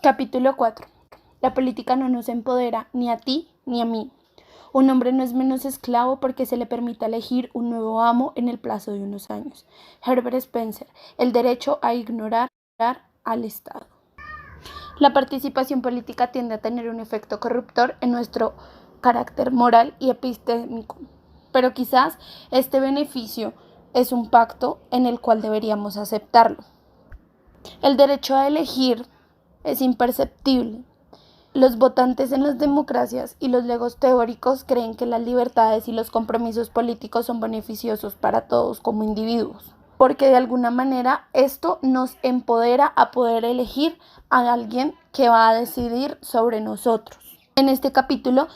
Capítulo 4. La política no nos empodera ni a ti ni a mí. Un hombre no es menos esclavo porque se le permita elegir un nuevo amo en el plazo de unos años. Herbert Spencer. El derecho a ignorar al Estado. La participación política tiende a tener un efecto corruptor en nuestro carácter moral y epistémico, pero quizás este beneficio es un pacto en el cual deberíamos aceptarlo. El derecho a elegir es imperceptible. Los votantes en las democracias y los legos teóricos creen que las libertades y los compromisos políticos son beneficiosos para todos como individuos, porque de alguna manera esto nos empodera a poder elegir a alguien que va a decidir sobre nosotros. En este capítulo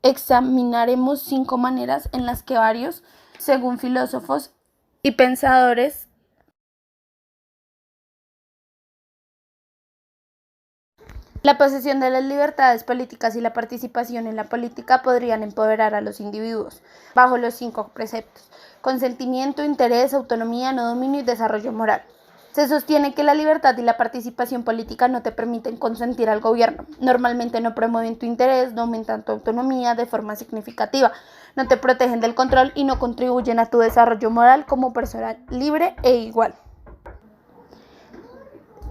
examinaremos 5 maneras en las que varios, según filósofos y pensadores, la posesión de las libertades políticas y la participación en la política podrían empoderar a los individuos, bajo los 5 preceptos: consentimiento, interés, autonomía, no dominio y desarrollo moral. Se sostiene que la libertad y la participación política no te permiten consentir al gobierno. Normalmente no promueven tu interés, no aumentan tu autonomía de forma significativa, no te protegen del control y no contribuyen a tu desarrollo moral como persona libre e igual.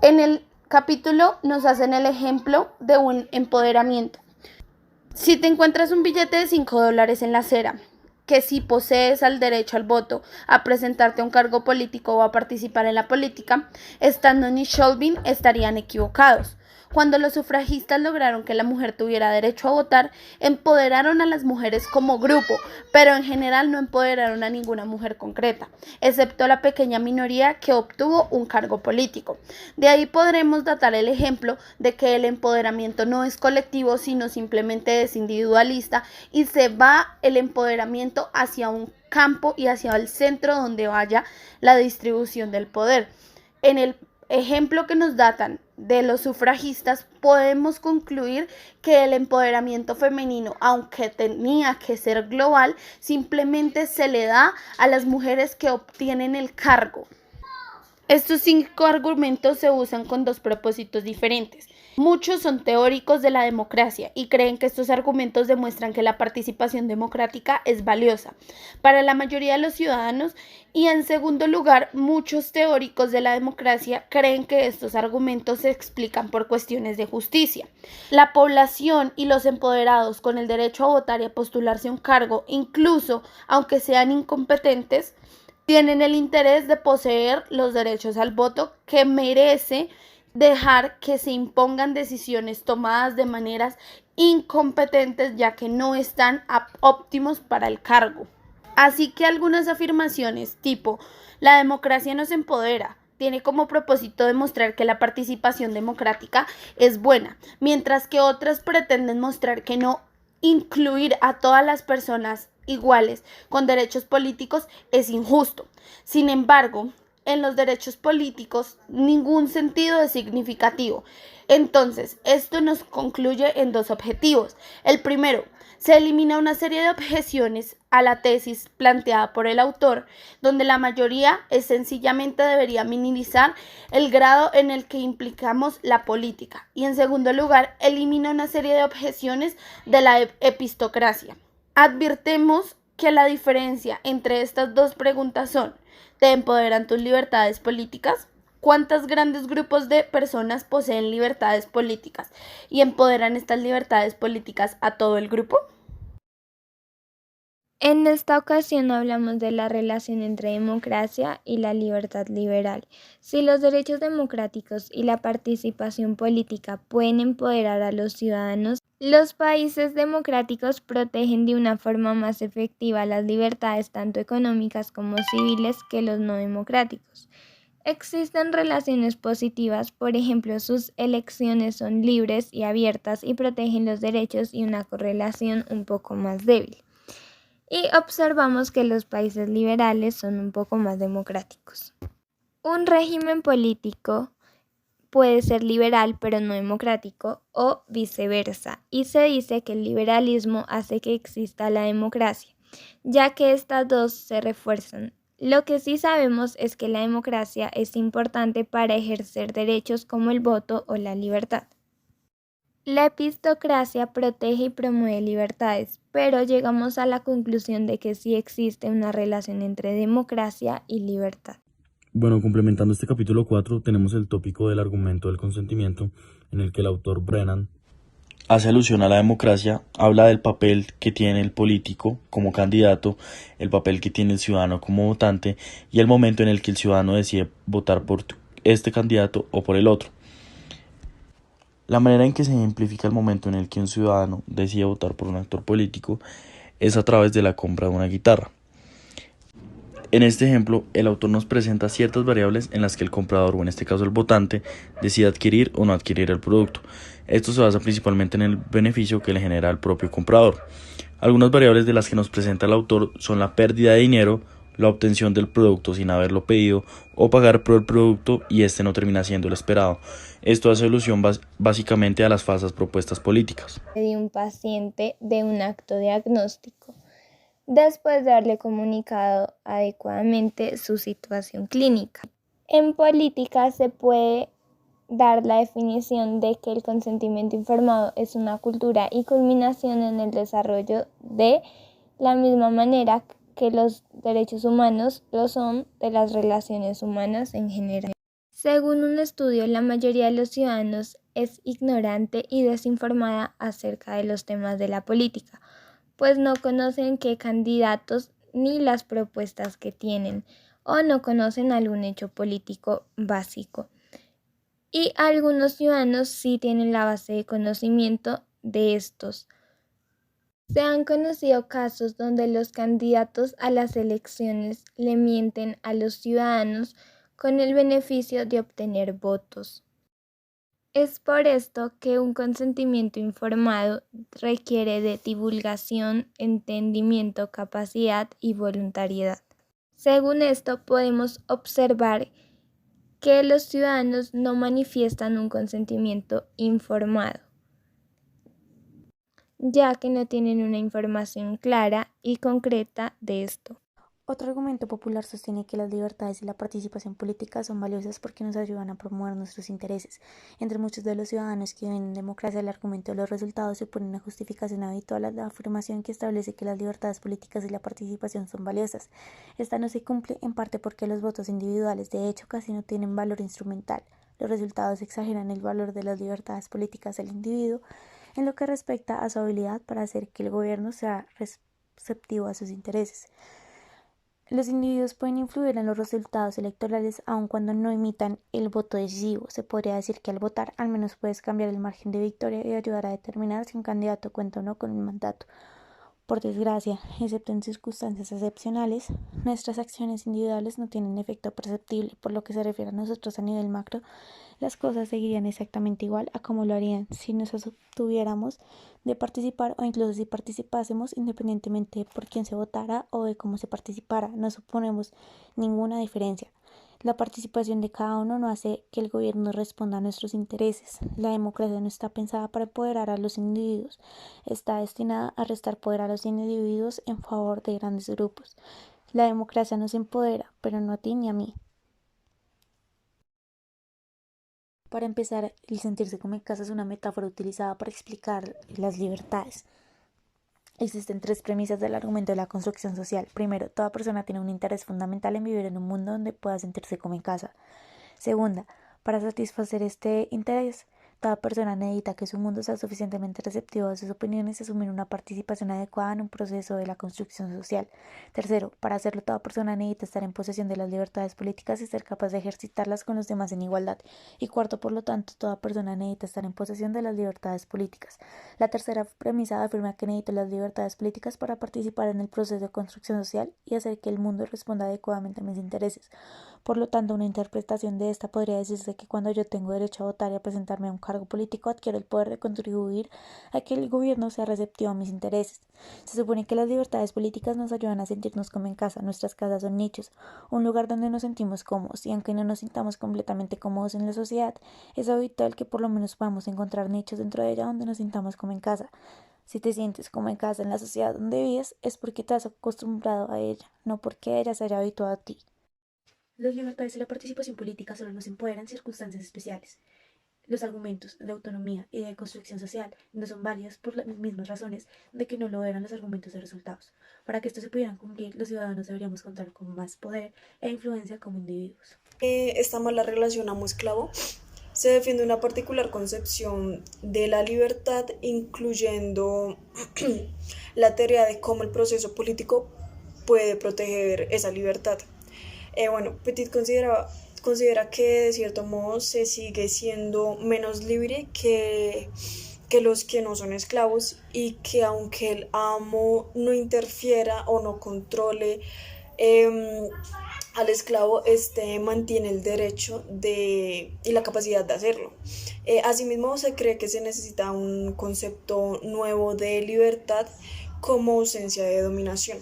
En el capítulo nos hacen el ejemplo de un empoderamiento. Si te encuentras un billete de $5 en la acera, que si posees el derecho al voto, a presentarte a un cargo político o a participar en la política, Stanton y Shelby estarían equivocados. Cuando los sufragistas lograron que la mujer tuviera derecho a votar, empoderaron a las mujeres como grupo, pero en general no empoderaron a ninguna mujer concreta, excepto la pequeña minoría que obtuvo un cargo político. De ahí podremos datar el ejemplo de que el empoderamiento no es colectivo, sino simplemente es individualista, y se va el empoderamiento hacia un campo y hacia el centro donde vaya la distribución del poder. En el ejemplo que nos datan de los sufragistas, podemos concluir que el empoderamiento femenino, aunque tenía que ser global, simplemente se le da a las mujeres que obtienen el cargo. Estos 5 argumentos se usan con 2 propósitos diferentes. Muchos son teóricos de la democracia y creen que estos argumentos demuestran que la participación democrática es valiosa para la mayoría de los ciudadanos, y en segundo lugar, muchos teóricos de la democracia creen que estos argumentos se explican por cuestiones de justicia. La población y los empoderados con el derecho a votar y a postularse a un cargo, incluso aunque sean incompetentes, tienen el interés de poseer los derechos al voto que merece dejar que se impongan decisiones tomadas de maneras incompetentes, ya que no están óptimos para el cargo. Así que algunas afirmaciones tipo la democracia nos empodera tiene como propósito demostrar que la participación democrática es buena, mientras que otras pretenden mostrar que no incluir a todas las personas iguales con derechos políticos es injusto. Sin embargo, en los derechos políticos ningún sentido es significativo. Entonces, esto nos concluye en 2 objetivos. El primero, se elimina una serie de objeciones a la tesis planteada por el autor, donde la mayoría sencillamente debería minimizar el grado en el que implicamos la política. Y en segundo lugar, elimina una serie de objeciones de la epistocracia. Advirtemos que la diferencia entre estas 2 preguntas son: ¿te empoderan tus libertades políticas? ¿Cuántos grandes grupos de personas poseen libertades políticas y empoderan estas libertades políticas a todo el grupo? En esta ocasión hablamos de la relación entre democracia y la libertad liberal. Si los derechos democráticos y la participación política pueden empoderar a los ciudadanos, los países democráticos protegen de una forma más efectiva las libertades tanto económicas como civiles que los no democráticos. Existen relaciones positivas, por ejemplo, sus elecciones son libres y abiertas y protegen los derechos, y una correlación un poco más débil. Y observamos que los países liberales son un poco más democráticos. Un régimen político puede ser liberal pero no democrático, o viceversa, y se dice que el liberalismo hace que exista la democracia, ya que estas 2 se refuerzan. Lo que sí sabemos es que la democracia es importante para ejercer derechos como el voto o la libertad. La epistocracia protege y promueve libertades, pero llegamos a la conclusión de que sí existe una relación entre democracia y libertad. Bueno, complementando este capítulo 4, tenemos el tópico del argumento del consentimiento, en el que el autor Brennan hace alusión a la democracia, habla del papel que tiene el político como candidato, el papel que tiene el ciudadano como votante y el momento en el que el ciudadano decide votar por este candidato o por el otro. La manera en que se ejemplifica el momento en el que un ciudadano decide votar por un actor político es a través de la compra de una guitarra. En este ejemplo, el autor nos presenta ciertas variables en las que el comprador, o en este caso el votante, decide adquirir o no adquirir el producto. Esto se basa principalmente en el beneficio que le genera al propio comprador. Algunas variables de las que nos presenta el autor son la pérdida de dinero, la obtención del producto sin haberlo pedido o pagar por el producto y este no termina siendo el esperado. Esto hace alusión básicamente a las falsas propuestas políticas. De un paciente de un acto diagnóstico, después de haberle comunicado adecuadamente su situación clínica. En política se puede dar la definición de que el consentimiento informado es una cultura y culminación en el desarrollo de la misma manera que los derechos humanos lo son de las relaciones humanas en general. Según un estudio, la mayoría de los ciudadanos es ignorante y desinformada acerca de los temas de la política, pues no conocen qué candidatos ni las propuestas que tienen, o no conocen algún hecho político básico. Y algunos ciudadanos sí tienen la base de conocimiento de estos. Se han conocido casos donde los candidatos a las elecciones le mienten a los ciudadanos con el beneficio de obtener votos. Es por esto que un consentimiento informado requiere de divulgación, entendimiento, capacidad y voluntariedad. Según esto, podemos observar que los ciudadanos no manifiestan un consentimiento informado, ya que no tienen una información clara y concreta de esto. Otro argumento popular sostiene que las libertades y la participación política son valiosas porque nos ayudan a promover nuestros intereses. Entre muchos de los ciudadanos que viven en democracia, el argumento de los resultados supone una justificación habitual a la afirmación que establece que las libertades políticas y la participación son valiosas. Esta no se cumple en parte porque los votos individuales de hecho casi no tienen valor instrumental. Los resultados exageran el valor de las libertades políticas del individuo en lo que respecta a su habilidad para hacer que el gobierno sea receptivo a sus intereses. Los individuos pueden influir en los resultados electorales aun cuando no imitan el voto decisivo. Se podría decir que al votar al menos puedes cambiar el margen de victoria y ayudar a determinar si un candidato cuenta o no con un mandato. Por desgracia, excepto en circunstancias excepcionales, nuestras acciones individuales no tienen efecto perceptible. Por lo que se refiere a nosotros a nivel macro, las cosas seguirían exactamente igual a como lo harían si nos abstuviéramos de participar o incluso si participásemos, independientemente de por quién se votara o de cómo se participara. No suponemos ninguna diferencia. La participación de cada uno no hace que el gobierno responda a nuestros intereses. La democracia no está pensada para empoderar a los individuos, está destinada a restar poder a los individuos en favor de grandes grupos. La democracia nos empodera, pero no a ti ni a mí. Para empezar, el sentirse como en casa es una metáfora utilizada para explicar las libertades. Existen tres premisas del argumento de la construcción social. Primero, toda persona tiene un interés fundamental en vivir en un mundo donde pueda sentirse como en casa. Segunda, para satisfacer este interés, toda persona necesita que su mundo sea suficientemente receptivo a sus opiniones y asumir una participación adecuada en un proceso de la construcción social. Tercero, para hacerlo, toda persona necesita estar en posesión de las libertades políticas y ser capaz de ejercitarlas con los demás en igualdad. Y cuarto, por lo tanto, toda persona necesita estar en posesión de las libertades políticas. La tercera premisa afirma que necesito las libertades políticas para participar en el proceso de construcción social y hacer que el mundo responda adecuadamente a mis intereses. Por lo tanto, una interpretación de esta podría decirse que cuando yo tengo derecho a votar y a presentarme a un cargo político, adquiero el poder de contribuir a que el gobierno sea receptivo a mis intereses. Se supone que las libertades políticas nos ayudan a sentirnos como en casa. Nuestras casas son nichos, un lugar donde nos sentimos cómodos, y aunque no nos sintamos completamente cómodos en la sociedad, es habitual que por lo menos podamos encontrar nichos dentro de ella donde nos sintamos como en casa. Si te sientes como en casa en la sociedad donde vives, es porque te has acostumbrado a ella, no porque ella se haya habituado a ti. Las libertades y la participación política solo nos empoderan en circunstancias especiales. Los argumentos de autonomía y de construcción social no son válidos por las mismas razones de que no lo eran los argumentos de resultados. Para que esto se pudieran cumplir, los ciudadanos deberíamos contar con más poder e influencia como individuos. Esta mala relación amo-esclavo se defiende una particular concepción de la libertad, incluyendo la teoría de cómo el proceso político puede proteger esa libertad. Petit considera que de cierto modo se sigue siendo menos libre que los que no son esclavos y que aunque el amo no interfiera o no controle al esclavo, este mantiene el derecho y la capacidad de hacerlo. Asimismo, se cree que se necesita un concepto nuevo de libertad como ausencia de dominación.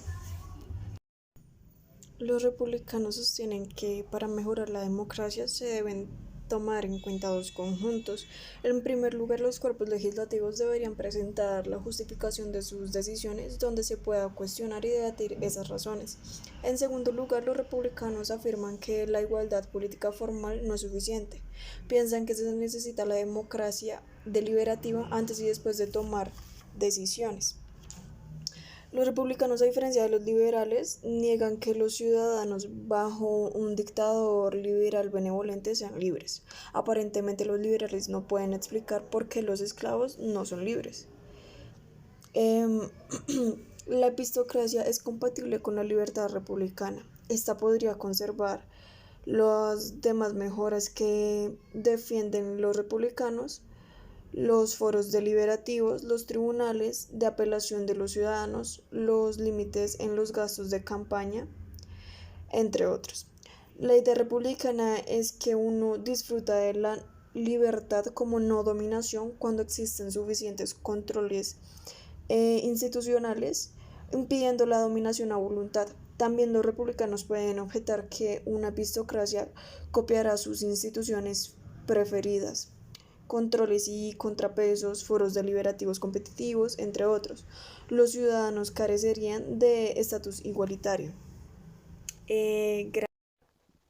Los republicanos sostienen que para mejorar la democracia se deben tomar en cuenta dos conjuntos. En primer lugar, los cuerpos legislativos deberían presentar la justificación de sus decisiones donde se pueda cuestionar y debatir esas razones. En segundo lugar, los republicanos afirman que la igualdad política formal no es suficiente. Piensan que se necesita la democracia deliberativa antes y después de tomar decisiones. Los republicanos, a diferencia de los liberales, niegan que los ciudadanos bajo un dictador liberal benevolente sean libres. Aparentemente los liberales no pueden explicar por qué los esclavos no son libres. La epistocracia es compatible con la libertad republicana. Esta podría conservar las demás mejoras que defienden los republicanos: los foros deliberativos, los tribunales de apelación de los ciudadanos, los límites en los gastos de campaña, entre otros. La idea republicana es que uno disfruta de la libertad como no dominación cuando existen suficientes controles institucionales impidiendo la dominación a voluntad. También los republicanos pueden objetar que una epistocracia copiará sus instituciones preferidas: controles y contrapesos, foros deliberativos competitivos, entre otros. Los ciudadanos carecerían de estatus igualitario.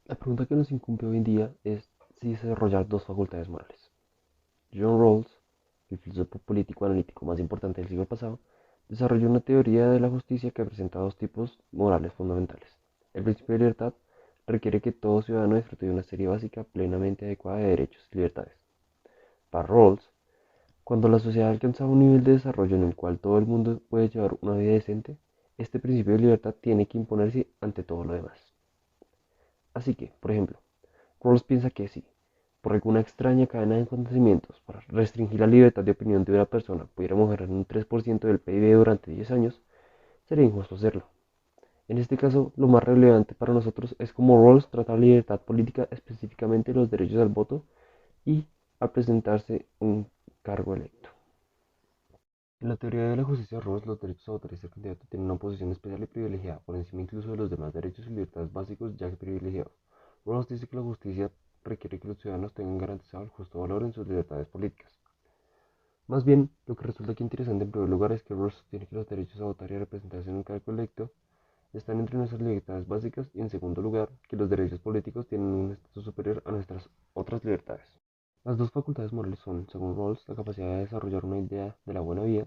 La pregunta que nos incumbe hoy en día es si desarrollar dos facultades morales. John Rawls, el filósofo político analítico más importante del siglo pasado, desarrolló una teoría de la justicia que presenta dos tipos morales fundamentales. El principio de libertad requiere que todo ciudadano disfrute de una serie básica plenamente adecuada de derechos y libertades. Para Rawls, cuando la sociedad alcanza un nivel de desarrollo en el cual todo el mundo puede llevar una vida decente, este principio de libertad tiene que imponerse ante todo lo demás. Así que, por ejemplo, Rawls piensa que si, por alguna extraña cadena de acontecimientos, para restringir la libertad de opinión de una persona pudiéramos ganar un 3% del PIB durante 10 años, sería injusto hacerlo. En este caso, lo más relevante para nosotros es cómo Rawls trata la libertad política, específicamente los derechos al voto y a presentarse un cargo electo. En la teoría de la justicia de Rawls, los derechos a votar y ser candidato tienen una posición especial y privilegiada, por encima incluso de los demás derechos y libertades básicos ya que privilegiados. Rawls dice que la justicia requiere que los ciudadanos tengan garantizado el justo valor en sus libertades políticas. Más bien, lo que resulta aquí interesante en primer lugar es que Rawls sostiene que los derechos a votar y a representarse en un cargo electo están entre nuestras libertades básicas y en segundo lugar, que los derechos políticos tienen un estatus superior a nuestras otras libertades. Las dos facultades morales son, según Rawls, la capacidad de desarrollar una idea de la buena vida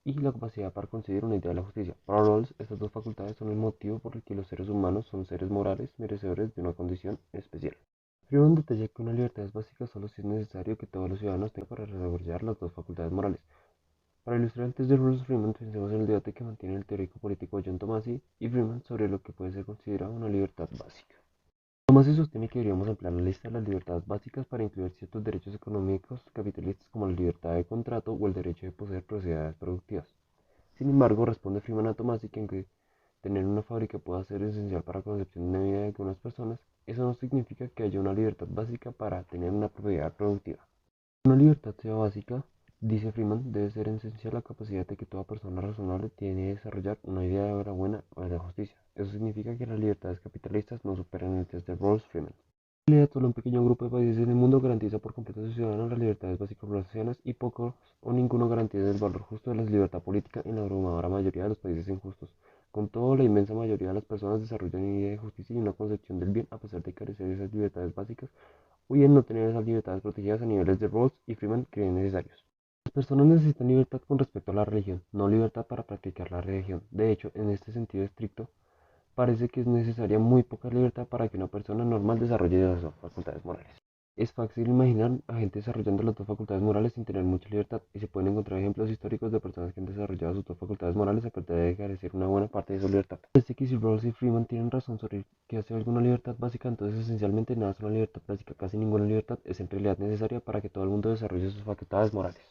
y la capacidad para concebir una idea de la justicia. Para Rawls, estas dos facultades son el motivo por el que los seres humanos son seres morales merecedores de una condición especial. Freeman detalla que una libertad es básica solo si es necesario que todos los ciudadanos tengan para desarrollar las dos facultades morales. Para ilustrar el test de Rawls-Freeman, pensemos en el debate que mantiene el teórico político John Tomasi y Freeman sobre lo que puede ser considerado una libertad básica. Tomasi sostiene que deberíamos ampliar la lista de las libertades básicas para incluir ciertos derechos económicos capitalistas como la libertad de contrato o el derecho de poseer propiedades productivas. Sin embargo, responde Freeman a Tomasi que aunque tener una fábrica pueda ser esencial para la concepción de una vida de algunas personas, eso no significa que haya una libertad básica para tener una propiedad productiva. Una libertad sea básica, dice Freeman, debe ser esencial la capacidad de que toda persona razonable tiene de desarrollar una idea de la buena o de la justicia. Eso significa que las libertades capitalistas no superan el test de Rawls-Freeman. En realidad, solo un pequeño grupo de países en el mundo garantiza por completo a sus ciudadanos las libertades básicas basicanas y pocos o ninguno garantiza el valor justo de la libertad política en la abrumadora mayoría de los países injustos. Con todo, la inmensa mayoría de las personas desarrollan una idea de justicia y una concepción del bien a pesar de carecer de esas libertades básicas o bien no tener esas libertades protegidas a niveles de Rawls y Freeman creen necesarios. Las personas necesitan libertad con respecto a la religión, no libertad para practicar la religión. De hecho, en este sentido estricto, parece que es necesaria muy poca libertad para que una persona normal desarrolle las dos facultades morales. Es fácil imaginar a gente desarrollando las dos facultades morales sin tener mucha libertad, y se pueden encontrar ejemplos históricos de personas que han desarrollado sus dos facultades morales a pesar de carecer una buena parte de su libertad. Parece que si Rawls y Freeman tienen razón sobre que hace alguna libertad básica, entonces esencialmente nada es una libertad básica, casi ninguna libertad es en realidad necesaria para que todo el mundo desarrolle sus facultades morales.